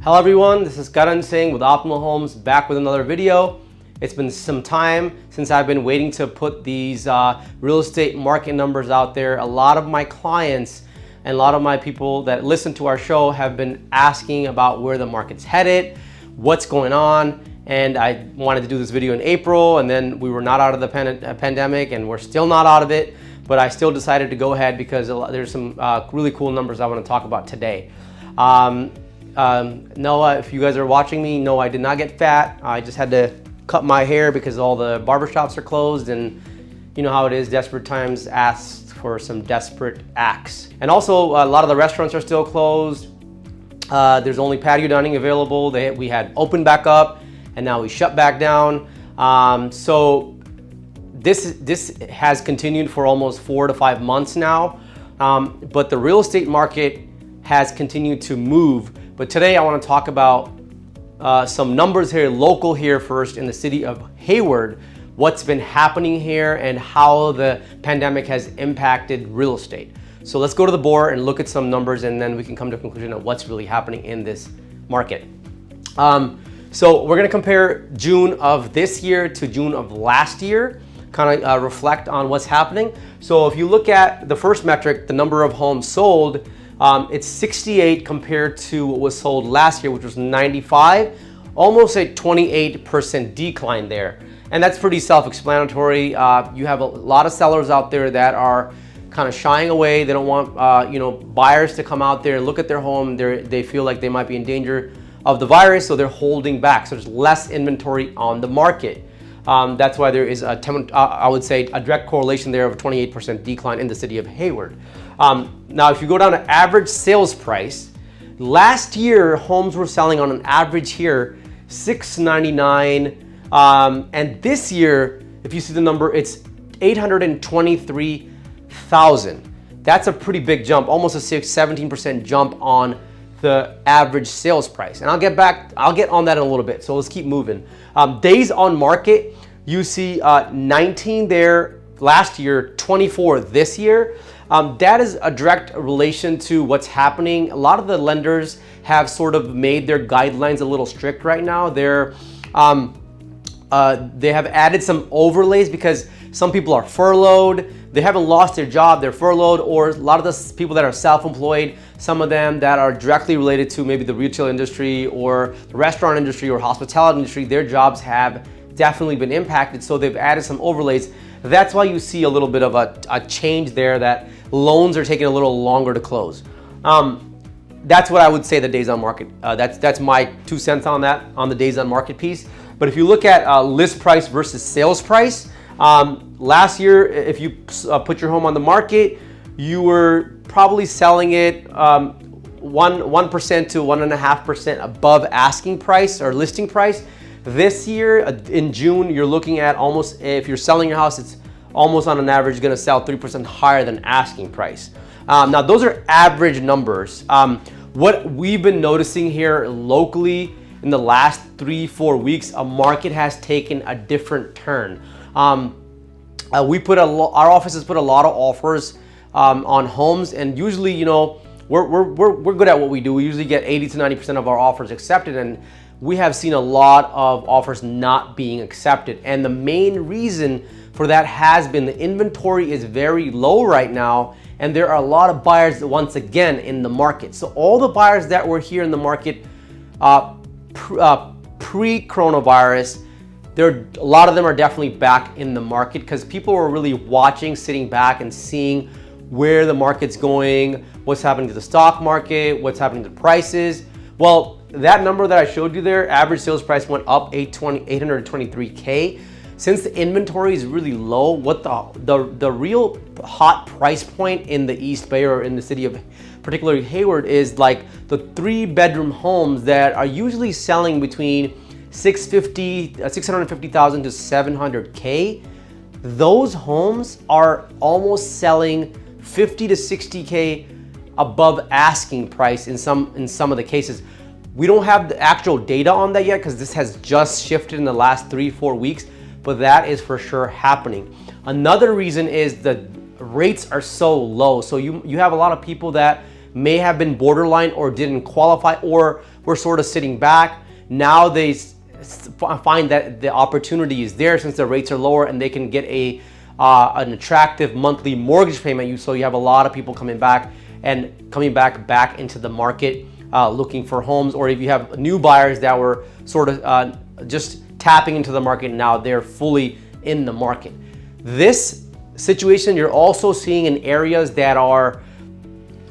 Hello everyone, this is Karan Singh with Optimal Homes, back with another video. It's been some time since I've been waiting to put these real estate market numbers out there. A lot of my clients and a lot of my people that listen to our show have been asking about where the market's headed, what's going on, and I wanted to do this video in April, and then we were not out of the pandemic, and we're still not out of it, but I still decided to go ahead because there's some really cool numbers I want to talk about today. Noah, if you guys are watching me, no, I did not get fat. I just had to cut my hair because all the barbershops are closed, and you know how it is, desperate times ask for some desperate acts. And also a lot of the restaurants are still closed. There's only patio dining available. We had opened back up and now we shut back down. So this has continued for almost 4 to 5 months now. But the real estate market has continued to move. But today I want to talk about some numbers here, local here first in the city of Hayward, what's been happening here and how the pandemic has impacted real estate. So let's go to the board and look at some numbers, and then we can come to a conclusion of what's really happening in this market. So we're gonna compare June of this year to June of last year, kind of reflect on what's happening. So if you look at the first metric, the number of homes sold, it's 68 compared to what was sold last year, which was 95, almost a 28% decline there. And that's pretty self-explanatory. You have a lot of sellers out there that are kind of shying away. They don't want buyers to come out there and look at their home. They feel like they might be in danger of the virus, so they're holding back. So there's less inventory on the market. That's why there is I would say a direct correlation there of a 28% decline in the city of Hayward. Now, if you go down to average sales price, last year homes were selling on an average here $699, and this year, if you see the number, it's $823,000. That's a pretty big jump, almost a 17% jump on the average sales price. And I'll get on that in a little bit. So let's keep moving. Days on market, you see 19 there last year, 24 this year. That is a direct relation to what's happening. A lot of the lenders have sort of made their guidelines a little strict right now. They have added some overlays because some people are furloughed. They haven't lost their job, they're furloughed, or a lot of the people that are self-employed, some of them that are directly related to maybe the retail industry or the restaurant industry or hospitality industry, their jobs have definitely been impacted. So they've added some overlays. That's why you see a little bit of a change there, that loans are taking a little longer to close. That's what I would say the days on market. That's my 2 cents on that, on the days on market piece. But if you look at list price versus sales price, last year, if you put your home on the market, you were probably selling it 1% to 1.5% above asking price or listing price. This year, in June, you're looking at almost, if you're selling your house, it's almost on an average going to sell 3% higher than asking price. Now, those are average numbers. What we've been noticing here locally in the last 3-4 weeks, a market has taken a different turn. Our office has put a lot of offers on homes, and usually, you know, we're good at what we do. We usually get 80 to 90% of our offers accepted, and we have seen a lot of offers not being accepted. And the main reason for that has been the inventory is very low right now, and there are a lot of buyers once again in the market. So all the buyers that were here in the market pre-coronavirus, a lot of them are definitely back in the market because people were really watching, sitting back and seeing where the market's going, what's happening to the stock market, what's happening to prices. Well, that number that I showed you there, average sales price went up 823K. Since the inventory is really low, what the real hot price point in the East Bay or in the city of particularly Hayward is like the 3-bedroom homes that are usually selling between $650,000 to $700K. Those homes are almost selling 50 to 60K above asking price in some of the cases. We don't have the actual data on that yet because this has just shifted in the last 3-4 weeks, but that is for sure happening. Another reason is the rates are so low. So you have a lot of people that may have been borderline or didn't qualify or were sort of sitting back. Now they find that the opportunity is there since the rates are lower and they can get an attractive monthly mortgage payment. So you have a lot of people coming back back into the market looking for homes, or if you have new buyers that were sort of just tapping into the market, now they're fully in the market. This situation you're also seeing in areas that are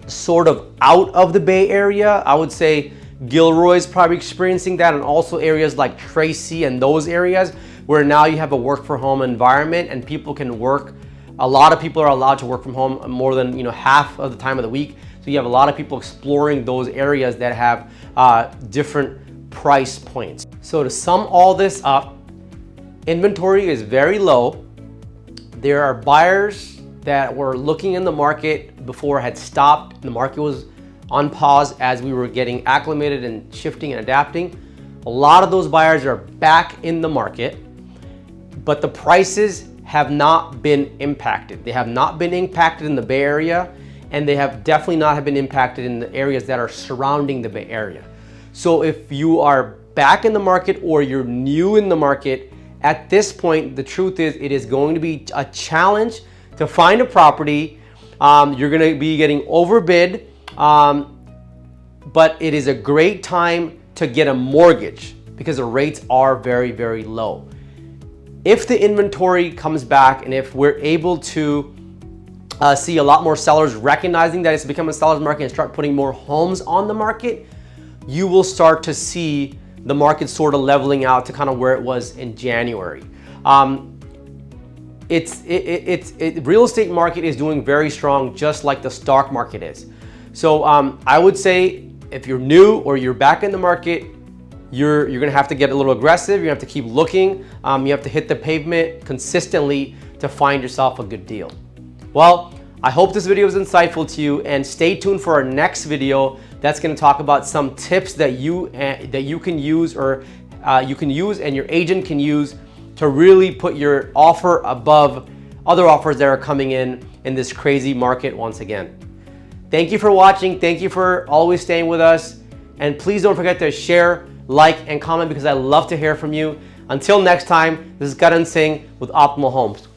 sort of out of the Bay Area. I would say Gilroy is probably experiencing that, and also areas like Tracy and those areas where now you have a work from home environment and people can work. A lot of people are allowed to work from home more than half of the time of the week. So you have a lot of people exploring those areas that have different price points. So to sum all this up, inventory is very low. There are buyers that were looking in the market before had stopped. The market was on pause as we were getting acclimated and shifting and adapting. A lot of those buyers are back in the market, but the prices have not been impacted. They have not been impacted in the Bay Area, and they have definitely not been impacted in the areas that are surrounding the Bay Area. So if you are back in the market or you're new in the market, at this point, the truth is it is going to be a challenge to find a property. You're going to be getting overbid, but it is a great time to get a mortgage because the rates are very, very low. If the inventory comes back and if we're able to see a lot more sellers recognizing that it's become a seller's market and start putting more homes on the market, you will start to see the market sort of leveling out to kind of where it was in January. Real estate market is doing very strong, just like the stock market is. So I would say if you're new or you're back in the market, you're gonna have to get a little aggressive. You have to keep looking. You have to hit the pavement consistently to find yourself a good deal. Well, I hope this video was insightful to you, and stay tuned for our next video that's going to talk about some tips that you can use, or you can use and your agent can use to really put your offer above other offers that are coming in this crazy market once again. Thank you for watching. Thank you for always staying with us. And please don't forget to share, like, and comment because I love to hear from you. Until next time, this is Karan Singh with Optimal Homes.